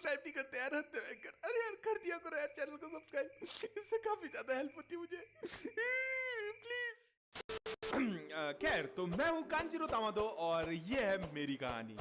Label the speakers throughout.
Speaker 1: Subscribe नहीं करते यार, हद है कर। अरे यार कर दिया करो यार चैनल को सब्सक्राइब, इससे काफी ज्यादा हेल्प होती है मुझे, प्लीज। खैर, तो मैं हूँ कांजीरो तामादो और ये है मेरी कहानी।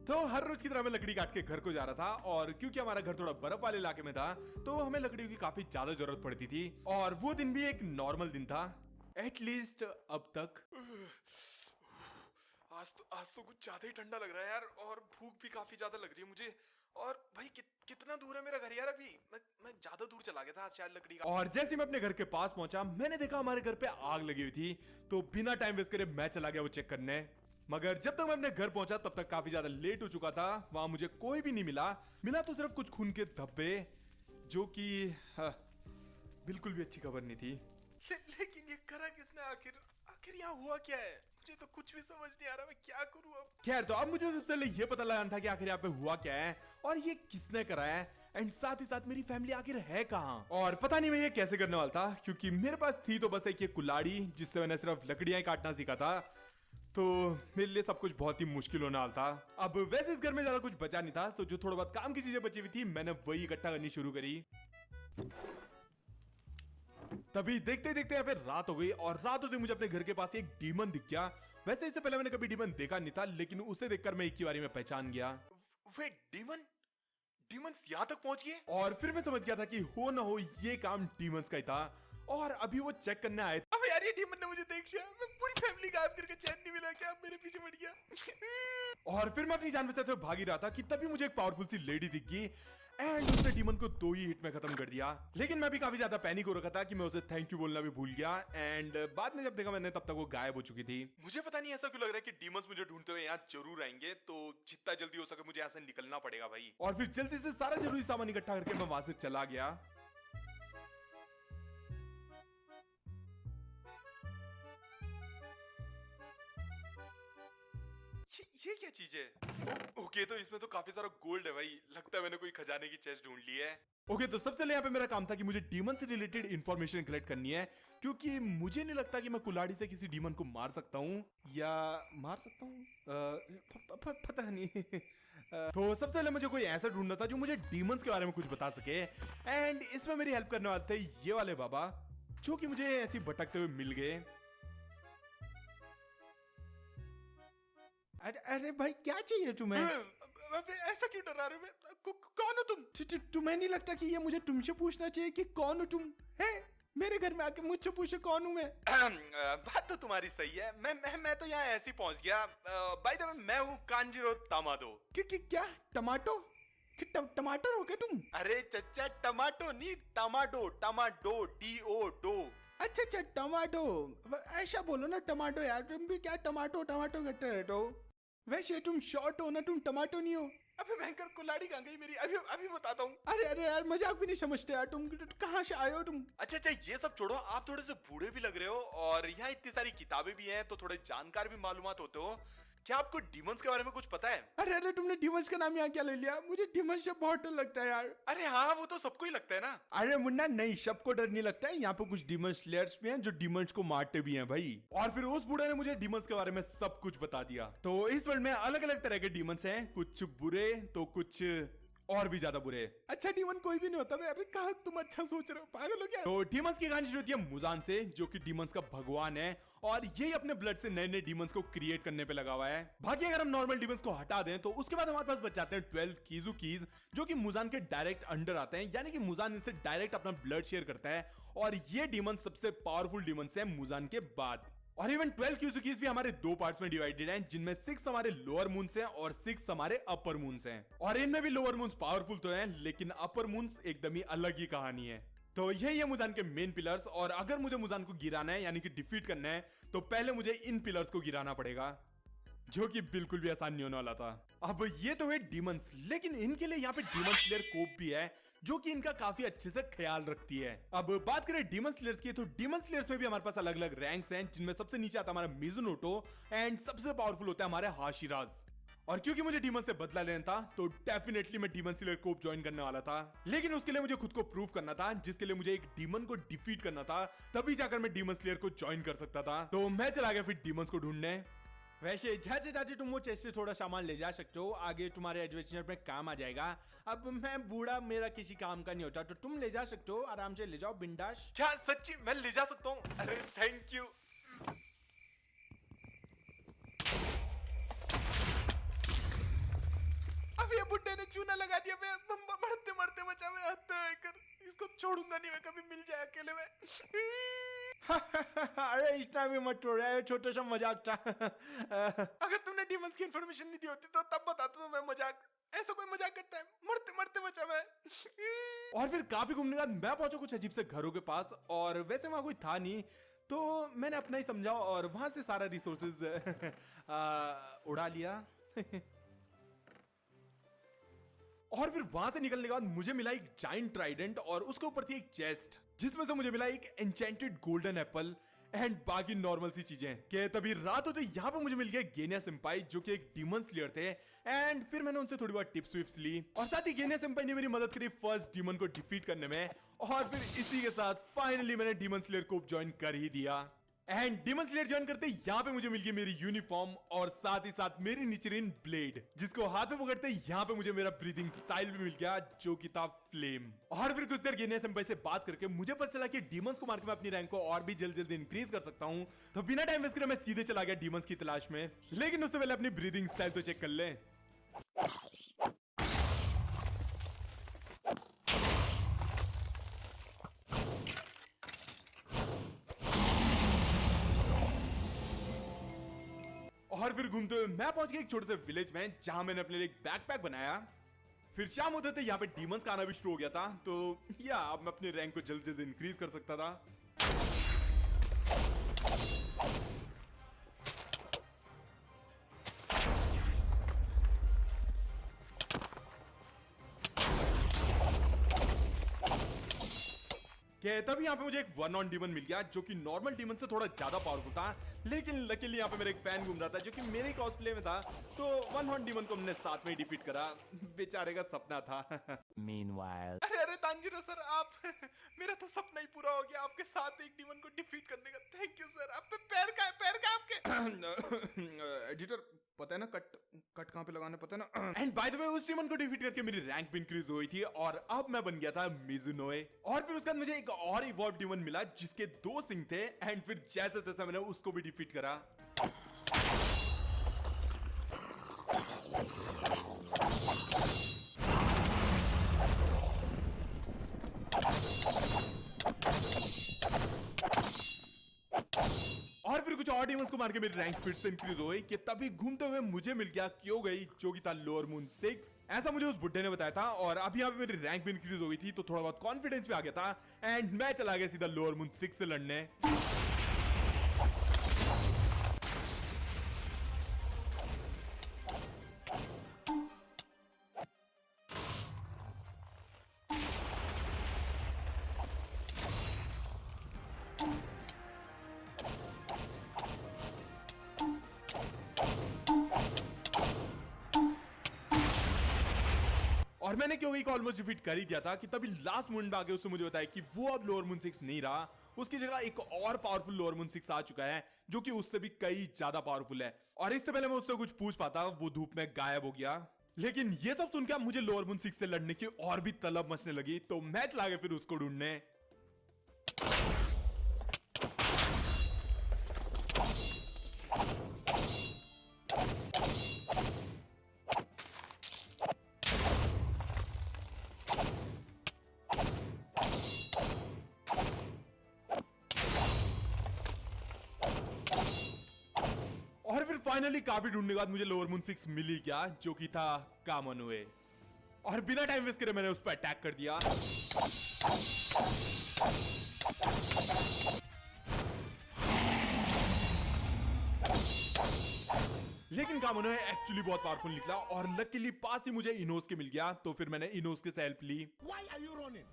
Speaker 1: तो हर रोज की तरह मैं लकड़ी काट के घर को जा रहा था, और क्योंकि हमारा घर थोड़ा बर्फ वाले इलाके में था तो हमें लकड़ियों की काफी ज्यादा जरूरत पड़ती थी। और वो दिन भी एक नॉर्मल दिन था, एटलीस्ट अब तक। आज तो कुछ ज्यादा ही ठंडा लग रहा है यार, और भूख भी काफी ज्यादा लग रही है मुझे। और भाई कितना दूर है मेरा घर यार? अभी मैं ज्यादा दूर चला गया था आज शायद लकड़ी का। और जैसे मैं अपने घर के पास पहुंचा, मैंने देखा हमारे घर पे आग लगी हुई थी। तो बिना टाइम वेस्ट करे मैं चला गया वो चेक करने। मगर जब तक मैं अपने घर पहुंचा तब तक काफी ज्यादा लेट हो चुका था। वहां मुझे कोई भी नहीं मिला तो सिर्फ कुछ खून के धब्बे, जो कि बिल्कुल भी अच्छी खबर नहीं थी। लेकिन ये करा किसने? आखिर यहाँ हुआ क्या है? मुझे तो कुछ भी समझ नहीं आ रहा, मैं क्या करूँ अब। खैर, तो अब मुझे सबसे पहले ये पता लगाना था कि आखिर यहाँ पे हुआ क्या है और ये किसने करा है, एंड साथ ही साथ मेरी फैमिली आखिर है कहाँ। और पता नहीं मैं ये कैसे करने वाला था, क्योंकि मेरे पास थी तो बस एक ये कुल्हाड़ी, जिससे मैंने सिर्फ लकड़ियां काटना सीखा था। तो मेरे लिए सब कुछ बहुत ही मुश्किल होने वाला था। अब वैसे इस घर में ज्यादा कुछ बचा नहीं था, तो जो थोड़ा बहुत काम की चीजें बची हुई थी मैंने वही इकट्ठा करनी शुरू करी। तभी देखते देखते यहाँ पे रात हो गई, और रात होते मुझे अपने घर के पास एक डीमन दिख गया। वैसे इससे पहले मैंने कभी डीमन देखा नहीं था, लेकिन उसे देखकर मैं एक ही बारी में पहचान गया। वे डीमंस यहाँ तक पहुंच गए? और फिर मैं समझ गया था कि हो ना हो ये काम डीमंस का ही था, और अभी वो चेक करने आए। अब यार ये डीमन ने मुझे देख लिया, मैं पूरी फैमिली गायब करके चैन नहीं मिला, क्या मेरे पीछे पड़ गया। और फिर मैं अपनी जान बचाते हुए भाग ही रहा था कि तभी मुझे एक पावरफुल सी लेडी दिख गई, एंड उसने डीमन को 2 ही हिट में खत्म कर दिया। लेकिन मैं भी काफी ज्यादा पैनिक हो रखा था कि मैं उसे थैंक यू बोलना भी भूल गया, एंड बाद में जब देखा मैंने तब तक वो गायब हो चुकी थी। मुझे पता नहीं ऐसा क्यों लग रहा है कि डीमंस मुझे ढूंढते हुए यहाँ जरूर आएंगे, तो जितना जल्दी हो सके मुझे यहाँ से निकलना पड़ेगा भाई। और फिर जल्दी से सारा जरूरी सामान इकट्ठा करके मैं वहां से चला गया। ये क्या चीज है? ओके, तो इसमें तो काफी सारा गोल्ड है भाई, लगता है मैंने कोई खजाने की चेस्ट ढूंढ ली है। ओके, तो सबसे पहले यहाँ पे मेरा काम था कि मुझे डीमन से रिलेटेड इंफॉर्मेशन कलेक्ट करनी है, क्योंकि मुझे नहीं लगता कि मैं कुल्हाड़ी से किसी डीमन को मार सकता हूँ, या मार सकता हूँ, पता नहीं। तो सबसे पहले मुझे कोई ऐसा ढूंढना था जो मुझे डीमंस के बारे में कुछ बता सके, एंड इसमें मेरी हेल्प करने वाले थे ये वाले बाबा, जो कि मुझे ऐसे भटकते हुए मिल गए। अरे भाई, क्या चाहिए तुम्हें? ऐसा क्यों डरा रहे हो? कौन हो तुम? तुम्हें नहीं लगता कि ये मुझे तुमसे पूछना चाहिए कि कौन हो तुम? है मेरे घर में आके मुझसे पूछे कौन हूं मैं? बात तो तुम्हारी सही है, मैं तो यहाँ ऐसे ही पहुंच गया। बाय द वे, मैं हूँ कांजीरो तामादो। क्या टमाटो? टमाटर हो क्या तुम? अरे चच्चा, टमाटो नहीं, टमाटो, DO। अच्छा, टमाटो। ऐसा बोलो ना, टमाटो यार, तुम भी क्या टमाटो करते रहते हो? वैसे तुम शॉर्ट हो ना, तुम टमाटो नहीं हो। अबे भयंकर, कुल्हाड़ी कहाँ गई मेरी? अभी बताता हूँ। अरे यार, मजाक भी नहीं समझते यार तुम, कहाँ से आए हो तुम? अच्छा, ये सब छोड़ो, आप थोड़े से बूढ़े भी लग रहे हो, और यहाँ इतनी सारी किताबें भी हैं, तो थोड़े जानकार भी मालूमात होते हो। क्या आपको डीमंस के बारे में कुछ पता है? अरे तुमने डीमंस का नाम यहाँ क्या ले लिया? मुझे डीमंस से बहुत डर लगता है यार। अरे हाँ, वो तो सबको ही लगता है ना। अरे मुन्ना, नहीं, सबको डर नहीं लगता है। यहाँ पे कुछ डीमन स्लेयर्स भी हैं जो डीमंस को मारते भी हैं भाई। और फिर उस बूढ़े ने मुझे डीमंस के बारे में सब कुछ बता दिया। तो इस वर्ल्ड में अलग अलग तरह के डीमंस हैं, कुछ बुरे तो कुछ और भी ज्यादा बुरे। अच्छा, डीमन कोई भी नहीं होता। अभी कहा तुम अच्छा सोच रहे हो, पागल हो क्या? तो डीमंस की कहानी शुरू होती है मुजान से, जो कि डीमंस का भगवान है, और यही अपने ब्लड से नए नए डीमंस को क्रिएट करने पे लगा हुआ है। बाकी अगर हम नॉर्मल डीमंस को हटा दें तो उसके बाद हमारे पास बच जाते हैं 12 कीज, जो कि मुजान के डायरेक्ट अंडर आते हैं, यानी कि मुजान इनसे डायरेक्ट अपना ब्लड शेयर करता है, और ये डीमन सबसे पावरफुल डीमंस है मुजान के बाद। और इवन 12 क्यूजुकीज भी हमारे 2 पार्ट्स में डिवाइडेड हैं, जिनमें 6 हमारे लोअर मून्स हैं और 6 हमारे अपर मून्स हैं। और इनमें भी लोअर मून्स पावरफुल तो हैं, लेकिन अपर मून्स एकदम ही अलग ही कहानी है। तो यही है मुजान के मेन पिलर्स, और अगर मुझे मुजान को गिराना है, यानी कि डिफीट करना है, तो पहले मुझे इन पिलर्स को गिराना पड़ेगा। जो कि बिल्कुल भी आसान नहीं होने वाला था। अब ये तो है डीमंस, लेकिन इनके लिए यहाँ पे डीमन स्लेयर कोप भी है जो कि इनका काफी अच्छे से ख्याल रखती है। अब बात करें डीमन स्लेयर्स की, तो डीमन स्लेयर्स में भी हमारे पास अलग अलग रैंक्स हैं, जिनमें सबसे नीचे आता है हमारा मिजुनोटो एंड सबसे पावरफुल होता है हमारे हाशिराज। और क्योंकि मुझे डीमन से बदला लेना था तो डेफिनेटली मैं डीमन स्लेयर कोप ज्वाइन करने वाला था, लेकिन उसके लिए मुझे खुद को प्रूव करना था, जिसके लिए मुझे एक डीमन को डिफीट करना था, तभी जाकर मैं डीमन स्लेयर को ज्वाइन कर सकता था। तो मैं चला गया फिर डीमंस को ढूंढने। वैसे चाची चाची तुम वो चेस्ट से थोड़ा सामान ले जा सकते हो, आगे तुम्हारे एडवेंचर में काम आ जाएगा। अब मैं बूढ़ा, मेरा किसी काम का नहीं होता, तो तुम ले जा सकते हो, आराम से ले जाओ बिंदास। क्या सच्ची मैं ले जा सकता हूँ? अरे थैंक यू। अब ये बुड्ढे ने चूना लगा दिया, मैं मरते मरते बचा, मैं कर इसको छोड़ूंगा नहीं, मैं कभी मिल जाए अकेले में। अरे इतना भी मत छोड़, छोटा सा मजाक था। अगर तुमने डीमंस की इंफॉर्मेशन नहीं दी होती तो तब बताता तो मैं मजाक, ऐसा कोई मजाक करता है? मरते मरते बचा मैं। और फिर काफी घूमने के बाद मैं पहुंचा कुछ अजीब से घरों के पास, और वैसे वहां कोई था नहीं, तो मैंने अपना ही समझा और वहां से सारा रिसोर्सेज उड़ा लिया। और फिर वहां से निकलने के बाद मुझे मिला एक जाइंट ट्राइडेंट और उसके ऊपर थी एक चेस्ट, जिसमें से मुझे मिला एक एन्चेंटेड गोल्डन एप्पल एंड बाकी नॉर्मल सी चीजें। के तभी रात होते यहाँ पे मुझे मिल गया गेनिया सेंपाई, जो कि एक डीमन स्लेयर थे, एंड फिर मैंने उनसे थोड़ी बहुत टिप्स विप्स ली, और साथ ही गेनिया सेंपाई ने मेरी मदद करी फर्स्ट डीमन को डिफीट करने में। और फिर इसी के साथ फाइनली मैंने डीमन स्लेयर को ज्वाइन कर ही दिया। एंड डीमन स्लेयर ज्वाइन करते यहाँ पे मुझे मिल गई मेरी यूनिफॉर्म और साथ ही साथ मेरी निचरीन ब्लेड, जिसको हाथ में पकड़ते यहाँ पे मुझे मेरा ब्रीदिंग स्टाइल भी मिल गया, जो कि था फ्लेम। और फिर कुछ देर गेनिया सेंपाई से बात करके मुझे पता चला कि डीमंस को मार के मैं अपनी रैंक को और भी जल्दी इंक्रीज कर सकता हूँ। तो बिना टाइम वेस्ट करे मैं सीधे चला गया डीमंस की तलाश में, लेकिन उससे पहले अपनी ब्रीदिंग स्टाइल तो चेक कर ले। और फिर घूमते हुए मैं पहुंच गया एक छोटे से विलेज में, जहां मैंने अपने लिए एक बैकपैक बनाया। फिर शाम होते थे यहाँ पे डीमंस का आना भी शुरू हो गया था, तो या अब मैं अपने रैंक को जल्द इंक्रीज कर सकता था। तभी यहाँ पे मुझे एक वन ऑन डीमन मिल गया, जो कि नॉर्मल डीमन से थोड़ा ज्यादा पावरफुल था, लेकिन लकीली यहाँ पे मेरा एक फैन घूम रहा था जो कि मेरे कॉस्प्ले में था, तो वन ऑन डीमन को हमने साथ में डिफीट करा। बेचारे का सपना था।
Speaker 2: Meanwhile,
Speaker 1: अरे तांजीरो सर, आप मेरा तो सपना ही पूरा हो गया आपके साथ एक डीमन को डिफीट करने का। Thank you sir. आप पे पैर का आपके। एडिटर पता है ना, कट कहां पे लगाना पता है ना। एंड बाय द वे उस डीमन को डिफीट करके मेरी रैंक भी इंक्रीज हुई थी, और अब मैं बन गया था मिजुनोए। और फिर उसके बाद मुझे एक और इवॉल्व डीमन मिला जिसके 2 सिंग थे, एंड फिर जैसे तैसे मैंने उसको भी डिफीट करा। और फिर कुछ और डीमंस को मार के मेरी रैंक फिर से इंक्रीज हो गई, कि तभी घूमते हुए मुझे मिल गया क्योगई, जो कि था लोअर मून 6। ऐसा मुझे उस बुड्ढे ने बताया था, और अभी यहाँ पे मेरी रैंक भी इंक्रीज हो गई थी, तो थोड़ा बहुत कॉन्फिडेंस भी आ गया था, एंड मैं चला गया सीधा लोअर मून 6 से लड़ने। और मैंने क्यों को ऑलमोस्ट डिफीट कर ही दिया था, कि तभी लास्ट मोमेंट में आके उससे मुझे बताया कि वो अब लोअर मून 6 नहीं रहा, उसकी जगह एक और पावरफुल लोअर मून 6 आ चुका है, जो कि उससे भी कई ज्यादा पावरफुल है। और इससे पहले मैं उससे कुछ पूछ पाता, वो धूप में गायब हो गया। लेकिन ये सब सुनकर मुझे लोअर मून 6 से लड़ने की और भी तलब मचने लगी, तो मैं चला गया फिर उसको ढूंढने। फाइनली काफी ढूंढने के बाद मुझे लोअर मून 6 मिल ही गया, जो कि था कामनवे। और बिना टाइम वेस्ट करे मैंने उस पर अटैक कर दिया। लेकिन कामोनो एक्चुअली बहुत पावरफुल निकला और लकीली पास ही मुझे इनोस्के मिल गया, तो फिर मैंने इनोस्के से हेल्प ली।
Speaker 2: Why are you running?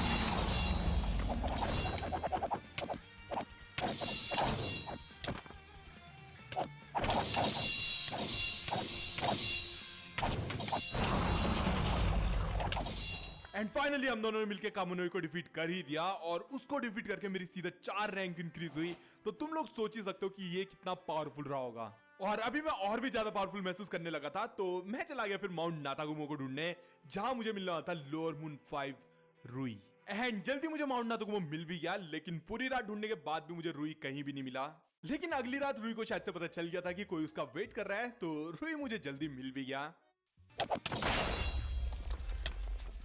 Speaker 1: And finally हम दोनों ने मिलकर कामोनो को डिफीट कर ही दिया और उसको डिफीट करके मेरी सीधा 4 रैंक इंक्रीज हुई। तो तुम लोग सोच ही सकते हो कि ये कितना पावरफुल रहा होगा। और अभी मैं और भी ज्यादा पावरफुल महसूस करने लगा था, तो मैं चला गया फिर माउंट नातागुमो को ढूंढने, जहां मुझे मिलने वाला था लोअर मून 5 रुई। एंड जल्दी मुझे माउंट नातागुमो मिल भी गया, लेकिन पूरी रात ढूंढने के बाद भी मुझे रुई कहीं भी नहीं मिला। लेकिन अगली रात रुई को शायद से पता चल गया था कि कोई उसका वेट कर रहा है, तो रुई मुझे जल्दी मिल भी गया।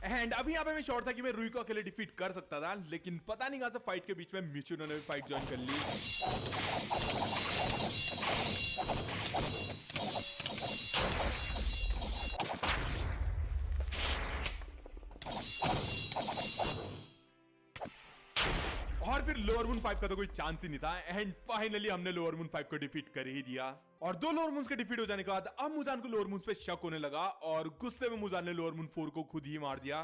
Speaker 1: एंड अभी यहाँ पे मैं श्योर था कि मैं रुई को अकेले डिफीट कर सकता था, लेकिन पता नहीं कहां से फाइट के बीच में मिचुनो ने भी फाइट ज्वाइन कर ली। और फिर लोअर मून 5 का तो कोई चांस ही नहीं था। एंड फाइनली हमने लोअर मून 5 को डिफीट कर ही दिया। और 2 लोअर मून्स के डिफीट हो जाने के बाद अब मुजान को लोअर मून्स पे शक होने लगा और गुस्से में मुजान ने लोअर मून 4 को खुद ही मार दिया।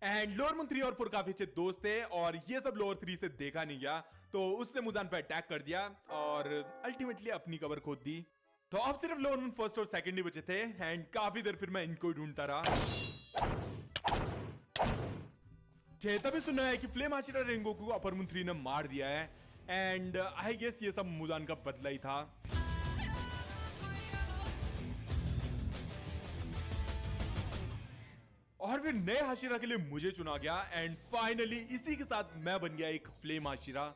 Speaker 1: एंड लोअर मून 3 और 4 काफी अच्छे दोस्त थे और ये सब लोअर 3 से देखा नहीं गया, तो उसने मुजान पे अटैक कर दिया और अल्टीमेटली अपनी कबर खोद दी। तो अब सिर्फ लोअर मून 1st और 2nd ही बचे थे। एंड काफी देर फिर मैं इनको ढूंढता रहा। तभी सुना है कि फ्लेम हाशिरा रेंगोकू को अपर मून 3 ने मार दिया है। एंड आई गेस ये सब मुजान का बदला ही था। और फिर नए हाशिरा के लिए मुझे चुना गया एंड फाइनली इसी के साथ मैं बन गया एक फ्लेम हाशिरा।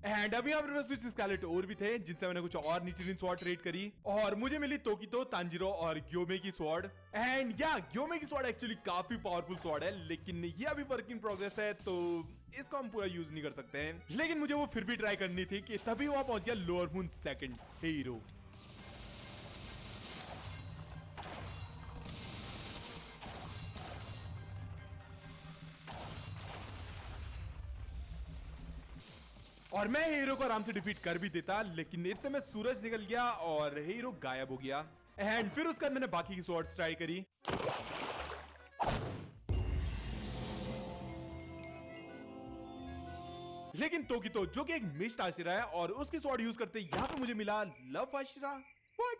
Speaker 1: एंड अभी यहाँ पर कुछ स्केलेट और भी थे जिनसे मैंने कुछ और निचिरिन स्वॉर्ड ट्रेड करी और मुझे मिली तोकितो, तांजिरो और ग्योमे की स्वॉर्ड। एंड या ग्योमे की स्वॉर्ड एक्चुअली काफी पावरफुल स्वॉर्ड है, लेकिन ये अभी वर्क इन प्रोग्रेस है, तो इसको हम पूरा यूज नहीं कर सकते हैं। लेकिन मुझे वो फिर भी ट्राई करनी थी कि तभी वहां पहुंच गया लोअर मून 2nd हीरो। और मैं हीरो को आराम से डिफीट कर भी देता, लेकिन इतने में सूरज निकल गया और हीरो गायब हो गया। एंड फिर उसके बाद मैंने बाकी की स्वॉर्ड्स ट्राई करी। लेकिन तोकितो जो कि एक मिस्ट हाशिरा है और उसकी स्वॉर्ड यूज करते यहाँ पे मुझे मिला लव हाशिरा। व्हाट,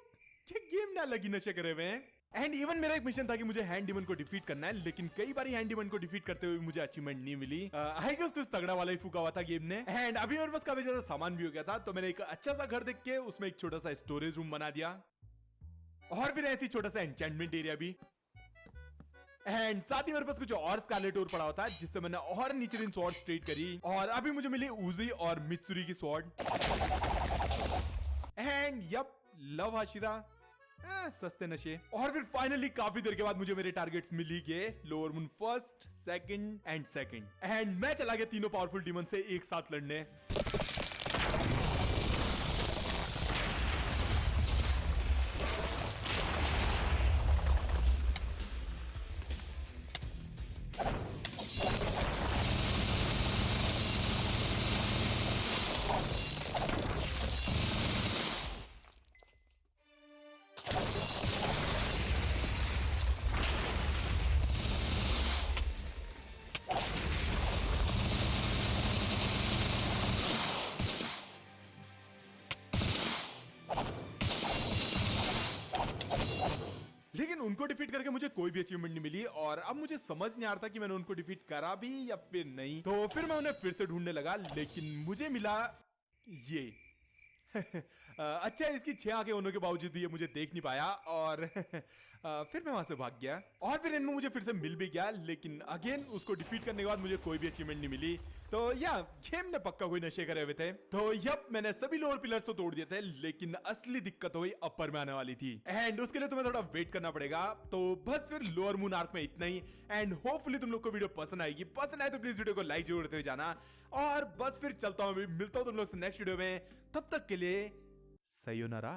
Speaker 1: ये गेम ना लगी नशे करे हुए हैं। एंड इवन मेरा एक मिशन था कि मुझे हैंड डीमन को डिफीट करना है, लेकिन कई बार हैंड डीमन को डिफीट करते हुए मुझे अचीवमेंट नहीं मिली। आई गेस तो तगड़ा वाला ही फूका हुआ था गेम ने। एंड अभी मेरे पास काफी ज्यादा सामान भी हो गया था, तो मैंने एक अच्छा सा घर देख के उसमें एक छोटा सा स्टोरेज रूम बना दिया और फिर ऐसी छोटा सा एन्चेंटमेंट एरिया भी। एंड साथ ही मेरे पास कुछ और स्कारलेट और पड़ा होता जिससे मैंने और निचिरिन स्वॉर्ड ट्रेड करी और अभी मुझे मिली उजी और मित्सुरी की sword. And yup, love Hashira, सस्ते नशे। और फिर फाइनली काफी देर के बाद मुझे मेरे टारगेट्स मिल ही गए, lower moon 1st, 2nd and 2nd। And मैं चला गया तीनों पावरफुल डीमन से एक साथ लड़ने। लेकिन उनको डिफीट करके मुझे कोई भी अचीवमेंट नहीं मिली और अब मुझे समझ नहीं आ रहा था कि मैंने उनको डिफीट करा भी या फिर नहीं। तो फिर मैं उन्हें फिर से ढूंढने लगा, लेकिन मुझे मिला ये। अच्छा, इसकी 6 आंखें होने के बावजूद भी ये मुझे देख नहीं पाया और फिर मैं वहां से भाग गया। और फिर इनमें मुझे फिर से मिल भी गया, लेकिन अगेन उसको डिफीट करने के बाद मुझे कोई भी अचीवमेंट नहीं मिली। तो या गेम ने पक्का कोई नशे करे हुए थे। तो यप, मैंने सभी लोअर पिलर्स तो तोड़ दिए थे, लेकिन असली दिक्कत हुई अपर में आने वाली थी एंड उसके लिए तुम्हें थोड़ा वेट करना पड़ेगा। तो बस फिर लोअर मून आर्क में इतना ही एंड होपफुली तुम लोग को वीडियो पसंद आएगी। पसंद आए तो प्लीज वीडियो को लाइक जरूर करते हुए जाना और बस फिर चलता हूं, मिलता हूं तुम लोग से नेक्स्ट वीडियो में। तब तक के लिए sayonara।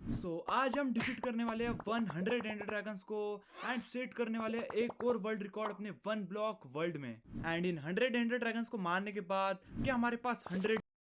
Speaker 2: सो आज हम डिफीट करने वाले हैं 100 एंडर ड्रैगन्स को एंड सेट करने वाले हैं एक और वर्ल्ड रिकॉर्ड अपने 1 ब्लॉक वर्ल्ड में। एंड इन 100 एंडर ड्रैगन्स को मारने के बाद क्या हमारे पास 100